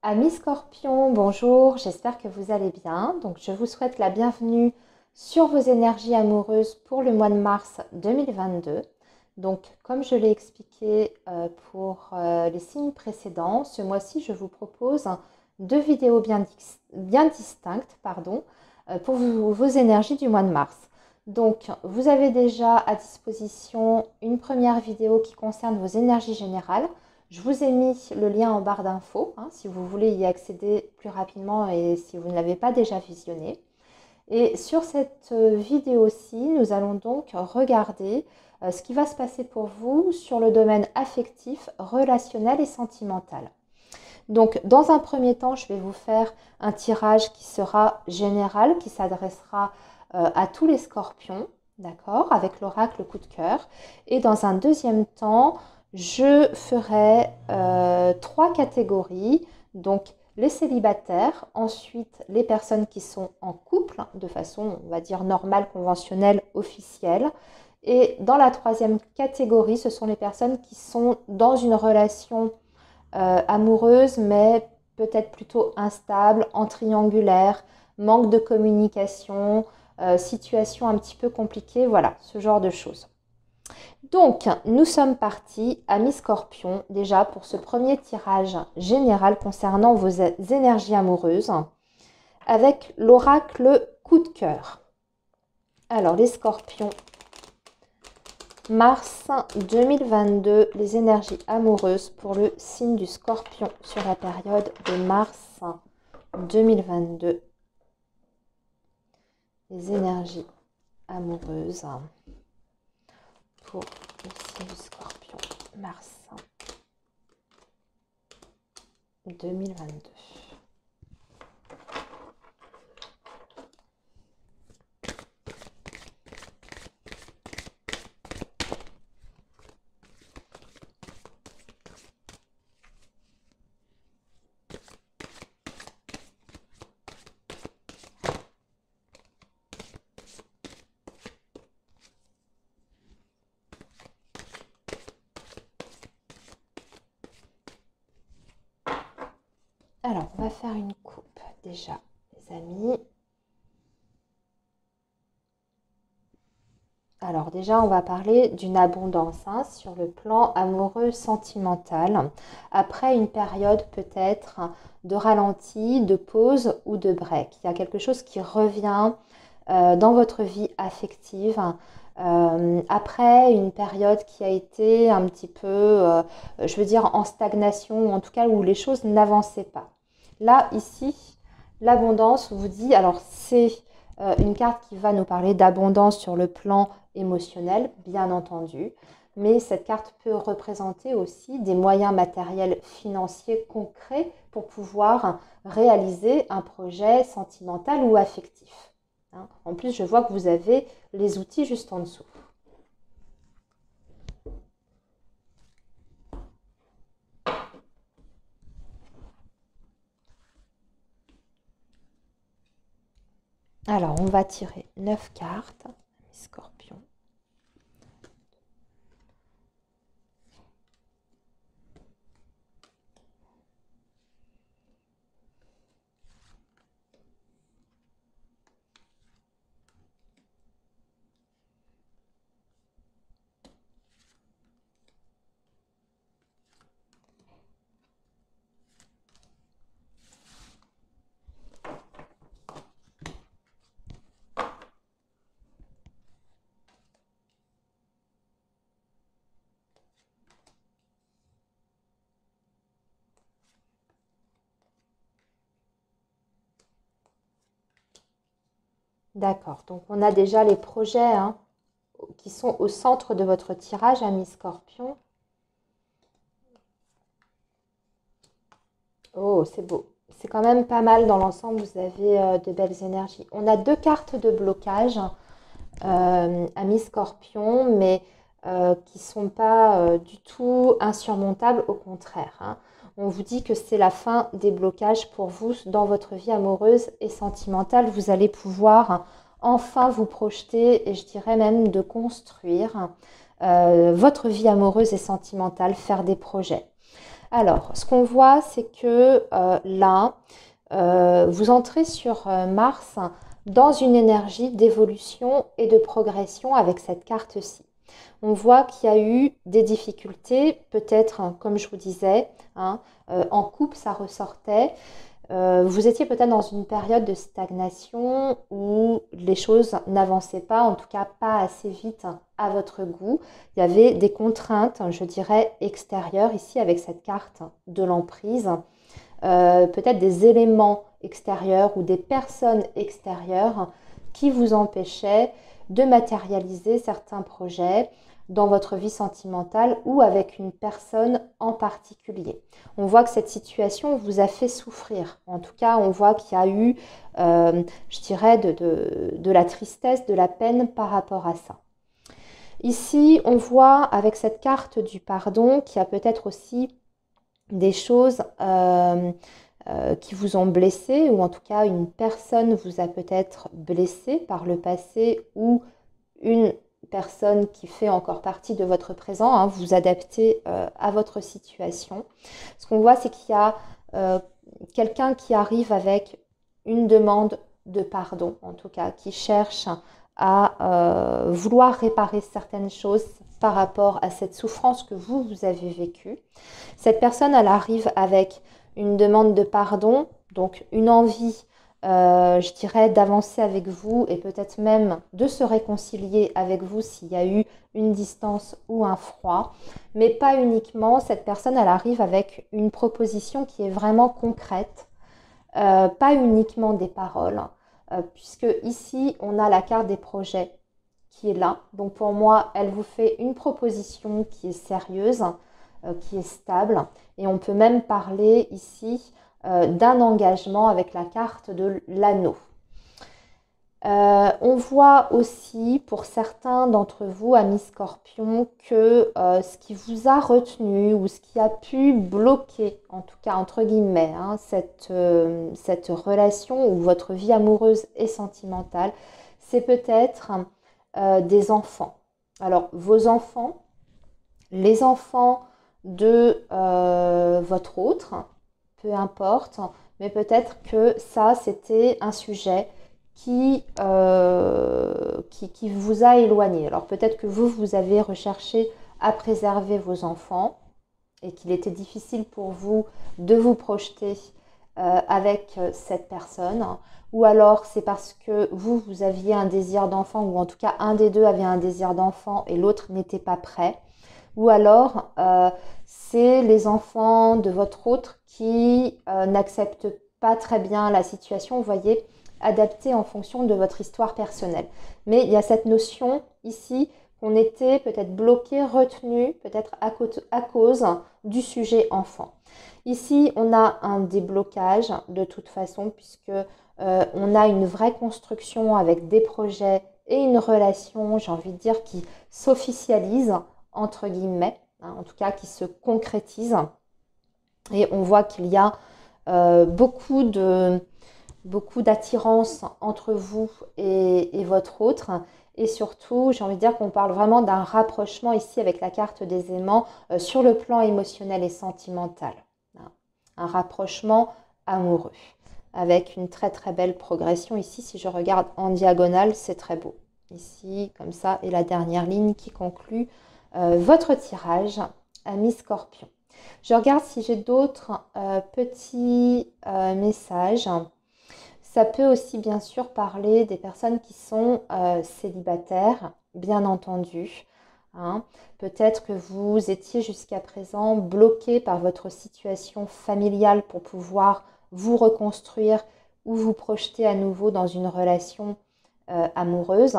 Amis Scorpions, bonjour, j'espère que vous allez bien. Donc, je vous souhaite la bienvenue sur vos énergies amoureuses pour le mois de mars 2022. Donc, comme je l'ai expliqué pour les signes précédents, ce mois-ci, je vous propose deux vidéos bien distinctes pour vos énergies du mois de mars. Donc, vous avez déjà à disposition une première vidéo qui concerne vos énergies générales. Je vous ai mis le lien en barre d'infos si vous voulez y accéder plus rapidement et si vous ne l'avez pas déjà visionné. Et sur cette vidéo-ci, nous allons donc regarder ce qui va se passer pour vous sur le domaine affectif, relationnel et sentimental. Donc, dans un premier temps, je vais vous faire un tirage qui sera général, qui s'adressera à tous les scorpions, d'accord, avec l'oracle coup de cœur. Et dans un deuxième temps, je ferai trois catégories, donc les célibataires, ensuite les personnes qui sont en couple, de façon, on va dire, normale, conventionnelle, officielle. Et dans la troisième catégorie, ce sont les personnes qui sont dans une relation amoureuse, mais peut-être plutôt instable, en triangulaire, manque de communication, situation un petit peu compliquée, voilà, ce genre de choses. Donc, nous sommes partis, amis Scorpions, déjà pour ce premier tirage général concernant vos énergies amoureuses, avec l'oracle coup de cœur. Alors, les Scorpions, mars 2022, les énergies amoureuses pour le signe du Scorpion sur la période de mars 2022. Les énergies amoureuses pour le signe du Scorpion, mars 2022. Alors, on va faire une coupe déjà, les amis. Alors déjà, on va parler d'une abondance sur le plan amoureux sentimental, après une période peut-être de ralenti, de pause ou de break. Il y a quelque chose qui revient dans votre vie affective, après une période qui a été un petit peu, je veux dire, en stagnation, ou en tout cas où les choses n'avançaient pas. Là, ici, l'abondance vous dit, alors c'est une carte qui va nous parler d'abondance sur le plan émotionnel, bien entendu, mais cette carte peut représenter aussi des moyens matériels financiers concrets pour pouvoir réaliser un projet sentimental ou affectif. En plus, je vois que vous avez les outils juste en dessous. Alors, on va tirer 9 cartes, Scorpion. D'accord, donc on a déjà les projets qui sont au centre de votre tirage, amis Scorpion. Oh, c'est beau. C'est quand même pas mal dans l'ensemble, vous avez de belles énergies. On a deux cartes de blocage, amis Scorpion, mais qui ne sont pas du tout insurmontables, au contraire. On vous dit que c'est la fin des blocages pour vous dans votre vie amoureuse et sentimentale. Vous allez pouvoir enfin vous projeter et je dirais même de construire votre vie amoureuse et sentimentale, faire des projets. Alors, ce qu'on voit, c'est que là, vous entrez sur Mars dans une énergie d'évolution et de progression avec cette carte-ci. On voit qu'il y a eu des difficultés, peut-être, comme je vous disais, hein, en couple, ça ressortait. Vous étiez peut-être dans une période de stagnation où les choses n'avançaient pas, en tout cas pas assez vite à votre goût. Il y avait des contraintes, je dirais, extérieures ici avec cette carte de l'emprise. Peut-être des éléments extérieurs ou des personnes extérieures qui vous empêchaient de matérialiser certains projets dans votre vie sentimentale ou avec une personne en particulier. On voit que cette situation vous a fait souffrir. En tout cas, on voit qu'il y a eu, je dirais, de la tristesse, de la peine par rapport à ça. Ici, on voit avec cette carte du pardon qu'il y a peut-être aussi des choses qui vous ont blessé, ou en tout cas une personne vous a peut-être blessé par le passé, ou une personne qui fait encore partie de votre présent, hein, vous adaptez à votre situation. Ce qu'on voit, c'est qu'il y a quelqu'un qui arrive avec une demande de pardon, en tout cas, qui cherche à vouloir réparer certaines choses par rapport à cette souffrance que vous avez vécue. Cette personne, elle arrive avec une demande de pardon, donc une envie, je dirais, d'avancer avec vous et peut-être même de se réconcilier avec vous s'il y a eu une distance ou un froid. Mais pas uniquement, cette personne, elle arrive avec une proposition qui est vraiment concrète, pas uniquement des paroles, puisque ici, on a la carte des projets qui est là. Donc pour moi, elle vous fait une proposition qui est sérieuse, qui est stable. Et on peut même parler ici d'un engagement avec la carte de l'anneau. On voit aussi pour certains d'entre vous, amis Scorpions, que ce qui vous a retenu ou ce qui a pu bloquer, en tout cas entre guillemets, hein, cette relation ou votre vie amoureuse et sentimentale, c'est peut-être des enfants. Alors vos enfants, les enfants de votre autre, peu importe, mais peut-être que ça c'était un sujet qui vous a éloigné. Alors peut-être que vous avez recherché à préserver vos enfants et qu'il était difficile pour vous de vous projeter avec cette personne, ou alors c'est parce que vous aviez un désir d'enfant, ou en tout cas un des deux avait un désir d'enfant et l'autre n'était pas prêt, ou alors c'est les enfants de votre autre qui n'acceptent pas très bien la situation, vous voyez, adapté en fonction de votre histoire personnelle. Mais il y a cette notion ici qu'on était peut-être bloqué, retenu, peut-être à cause du sujet enfant. Ici, on a un déblocage de toute façon, puisque on a une vraie construction avec des projets et une relation, j'ai envie de dire, qui s'officialise, entre guillemets, hein, en tout cas qui se concrétise. Et on voit qu'il y a beaucoup d'attirance entre vous et votre autre. Et surtout, j'ai envie de dire qu'on parle vraiment d'un rapprochement ici avec la carte des aimants sur le plan émotionnel et sentimental. Un rapprochement amoureux avec une très très belle progression. Ici, si je regarde en diagonale, c'est très beau. Ici, comme ça, et la dernière ligne qui conclut votre tirage, amis Scorpion. Je regarde si j'ai d'autres petits messages. Ça peut aussi bien sûr parler des personnes qui sont célibataires, bien entendu. Hein. Peut-être que vous étiez jusqu'à présent bloqué par votre situation familiale pour pouvoir vous reconstruire ou vous projeter à nouveau dans une relation amoureuse.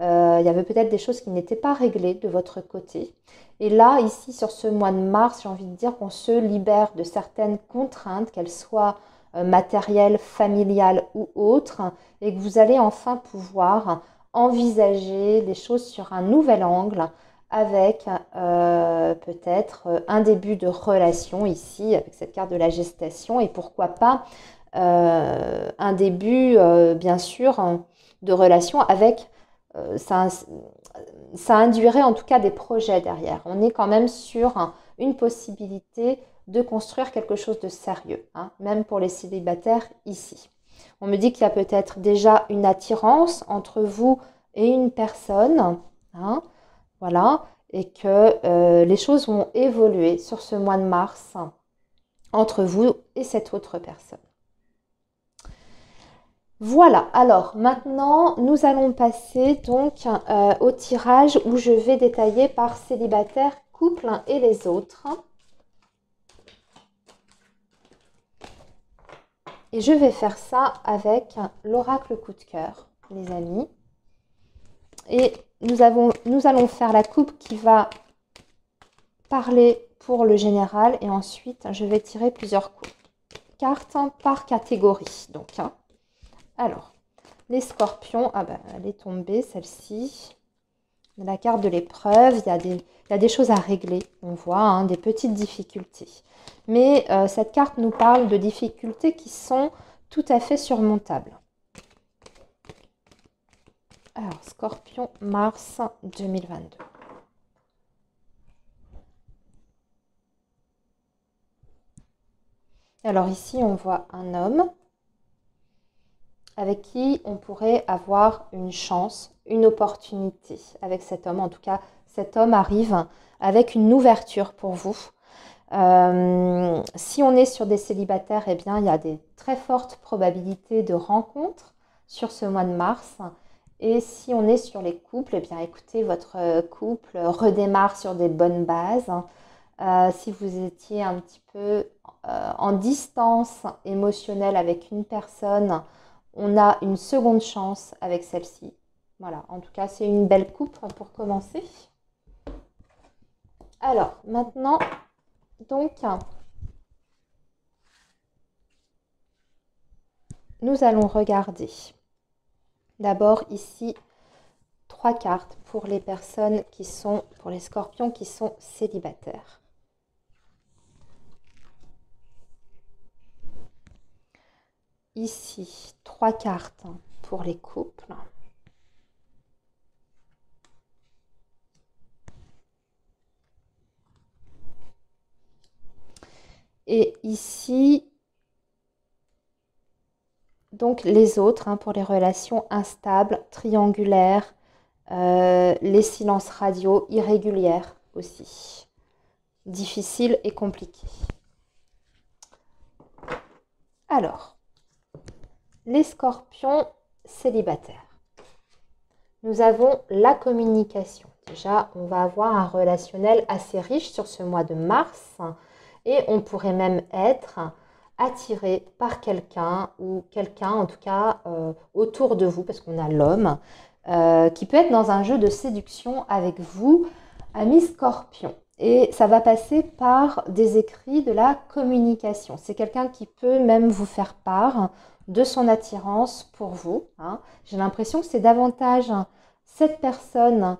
Il y avait peut-être des choses qui n'étaient pas réglées de votre côté. Et là, ici, sur ce mois de mars, j'ai envie de dire qu'on se libère de certaines contraintes, qu'elles soient matérielles, familiales ou autres, et que vous allez enfin pouvoir envisager les choses sur un nouvel angle avec peut-être un début de relation ici, avec cette carte de la gestation, et pourquoi pas un début, bien sûr, de relation avec ça induirait en tout cas des projets derrière. On est quand même sur une possibilité de construire quelque chose de sérieux, hein, même pour les célibataires ici. On me dit qu'il y a peut-être déjà une attirance entre vous et une personne, hein, voilà, et que les choses vont évoluer sur ce mois de mars entre vous et cette autre personne. Voilà, alors maintenant nous allons passer donc au tirage où je vais détailler par célibataire, couple et les autres. Et je vais faire ça avec l'oracle coup de cœur, les amis. Et nous allons faire la coupe qui va parler pour le général. Et ensuite, je vais tirer plusieurs cartes par catégorie. Donc, hein. Alors, les scorpions. Ah ben, elle est tombée, celle-ci. La carte de l'épreuve. Il y a des choses à régler. On voit hein, des petites difficultés. Mais cette carte nous parle de difficultés qui sont tout à fait surmontables. Alors, Scorpion, mars 2022. Alors ici, on voit un homme avec qui on pourrait avoir une chance, une opportunité avec cet homme. En tout cas, cet homme arrive avec une ouverture pour vous. Si on est sur des célibataires, eh bien, il y a des très fortes probabilités de rencontres sur ce mois de mars. Et si on est sur les couples, eh bien, écoutez, votre couple redémarre sur des bonnes bases. Si vous étiez un petit peu en distance émotionnelle avec une personne, on a une seconde chance avec celle-ci. Voilà, en tout cas, c'est une belle coupe pour commencer. Alors, maintenant, donc, nous allons regarder. D'abord, ici, 3 cartes pour les personnes qui sont, pour les scorpions qui sont célibataires. Ici, 3 cartes pour les couples. Et ici, donc les autres, hein, pour les relations instables, triangulaires, les silences radio, irrégulières aussi. Difficiles et compliqués. Alors, les scorpions célibataires. Nous avons la communication. Déjà, on va avoir un relationnel assez riche sur ce mois de mars et on pourrait même être attiré par quelqu'un ou quelqu'un en tout cas autour de vous, parce qu'on a l'homme, qui peut être dans un jeu de séduction avec vous, ami scorpion. Et ça va passer par des écrits, de la communication. C'est quelqu'un qui peut même vous faire part de son attirance pour vous. Hein. J'ai l'impression que c'est davantage cette personne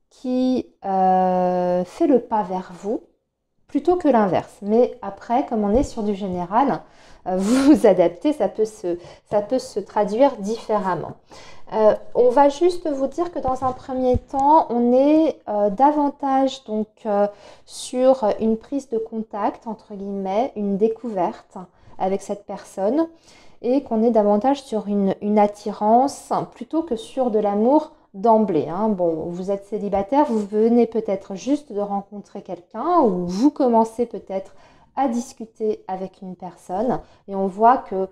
qui fait le pas vers vous plutôt que l'inverse. Mais après, comme on est sur du général, vous vous adaptez, ça peut se traduire différemment. On va juste vous dire que dans un premier temps, on est davantage donc sur une prise de contact, entre guillemets, une découverte avec cette personne et qu'on est davantage sur une attirance plutôt que sur de l'amour d'emblée. Hein. Bon, vous êtes célibataire, vous venez peut-être juste de rencontrer quelqu'un ou vous commencez peut-être à discuter avec une personne et on voit que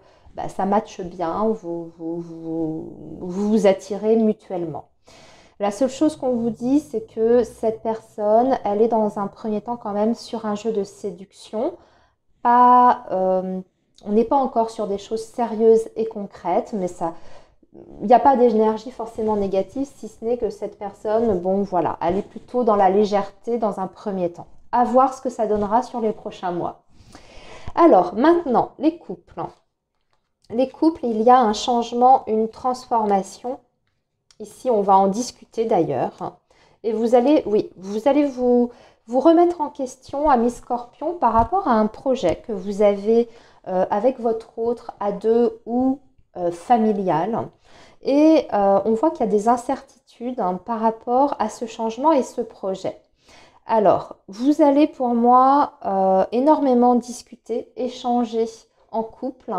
ça matche bien, vous attirez mutuellement. La seule chose qu'on vous dit, c'est que cette personne, elle est dans un premier temps quand même sur un jeu de séduction. On n'est pas encore sur des choses sérieuses et concrètes, mais il n'y a pas d'énergie forcément négative, si ce n'est que cette personne, bon voilà, elle est plutôt dans la légèreté dans un premier temps. À voir ce que ça donnera sur les prochains mois. Alors, maintenant, les couples. Les couples, il y a un changement, une transformation. Ici, on va en discuter d'ailleurs. Et vous allez vous remettre en question, amis scorpions, par rapport à un projet que vous avez avec votre autre à deux ou familial. Et on voit qu'il y a des incertitudes par rapport à ce changement et ce projet. Alors, vous allez pour moi énormément discuter, échanger en couple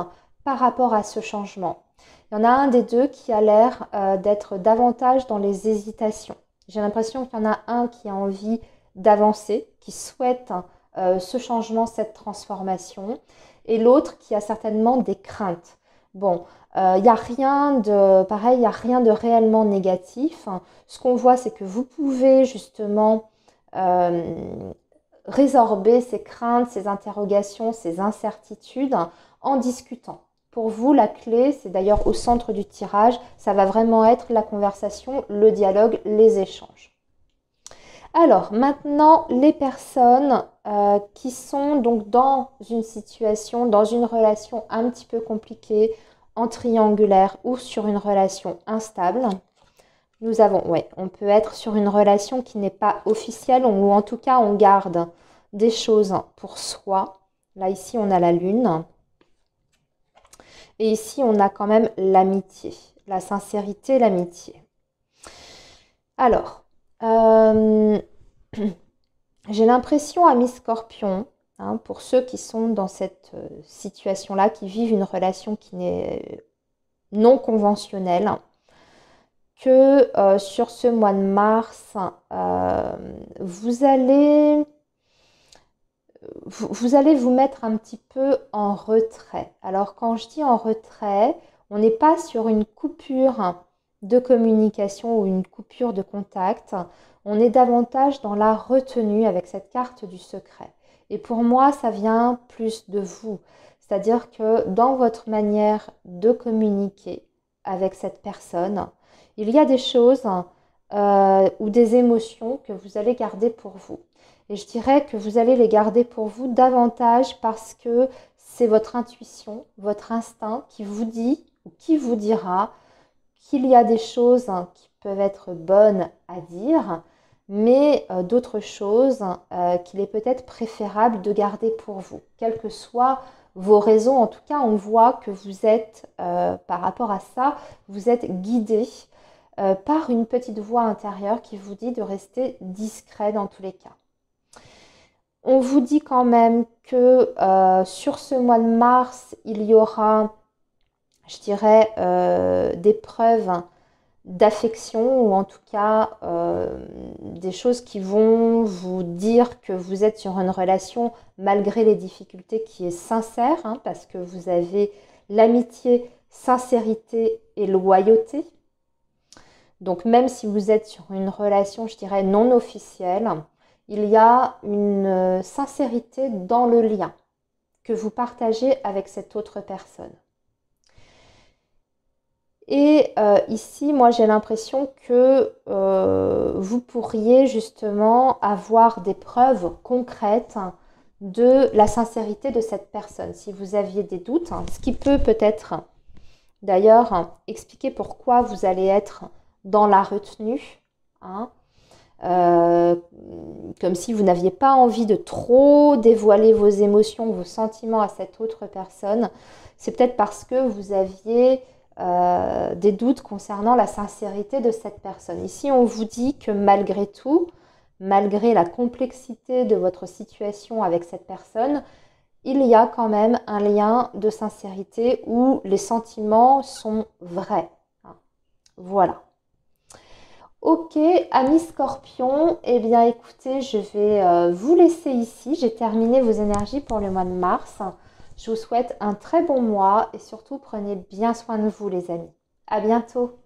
par rapport à ce changement. Il y en a un des deux qui a l'air d'être davantage dans les hésitations. J'ai l'impression qu'il y en a un qui a envie d'avancer, qui souhaite ce changement, cette transformation, et l'autre qui a certainement des craintes. Bon, il n'y a rien de pareil, il n'y a rien de réellement négatif. Ce qu'on voit, c'est que vous pouvez justement résorber ces craintes, ces interrogations, ces incertitudes en discutant. Pour vous, la clé, c'est d'ailleurs au centre du tirage, ça va vraiment être la conversation, le dialogue, les échanges. Alors, maintenant, les personnes qui sont donc dans une situation, dans une relation un petit peu compliquée, en triangulaire ou sur une relation instable, nous avons, ouais, on peut être sur une relation qui n'est pas officielle ou en tout cas on garde des choses pour soi. Là, ici, on a la lune. Et ici, on a quand même l'amitié, la sincérité, l'amitié. Alors, j'ai l'impression, amis Scorpion, hein, pour ceux qui sont dans cette situation-là, qui vivent une relation qui n'est non conventionnelle, que sur ce mois de mars, vous allez vous mettre un petit peu en retrait. Alors quand je dis en retrait, on n'est pas sur une coupure de communication ou une coupure de contact, on est davantage dans la retenue avec cette carte du secret. Et pour moi, ça vient plus de vous. C'est-à-dire que dans votre manière de communiquer avec cette personne, il y a des choses ou des émotions que vous allez garder pour vous. Et je dirais que vous allez les garder pour vous davantage parce que c'est votre intuition, votre instinct qui vous dit ou qui vous dira qu'il y a des choses qui peuvent être bonnes à dire, mais d'autres choses qu'il est peut-être préférable de garder pour vous. Quelles que soient vos raisons, en tout cas, on voit que vous êtes, par rapport à ça, vous êtes guidé par une petite voix intérieure qui vous dit de rester discret dans tous les cas. On vous dit quand même que sur ce mois de mars, il y aura, je dirais, des preuves d'affection ou en tout cas des choses qui vont vous dire que vous êtes sur une relation malgré les difficultés qui est sincère, hein, parce que vous avez l'amitié, sincérité et loyauté. Donc même si vous êtes sur une relation, je dirais, non officielle, il y a une sincérité dans le lien que vous partagez avec cette autre personne. Et ici, moi, j'ai l'impression que vous pourriez justement avoir des preuves concrètes de la sincérité de cette personne. Si vous aviez des doutes, hein, ce qui peut peut-être d'ailleurs expliquer pourquoi vous allez être dans la retenue, hein, comme si vous n'aviez pas envie de trop dévoiler vos émotions, vos sentiments à cette autre personne. C'est peut-être parce que vous aviez des doutes concernant la sincérité de cette personne. Ici, on vous dit que malgré tout, malgré la complexité de votre situation avec cette personne, il y a quand même un lien de sincérité où les sentiments sont vrais. Voilà. Ok, amis Scorpion, eh bien écoutez, je vais vous laisser ici. J'ai terminé vos énergies pour le mois de mars. Je vous souhaite un très bon mois et surtout prenez bien soin de vous les amis. À bientôt.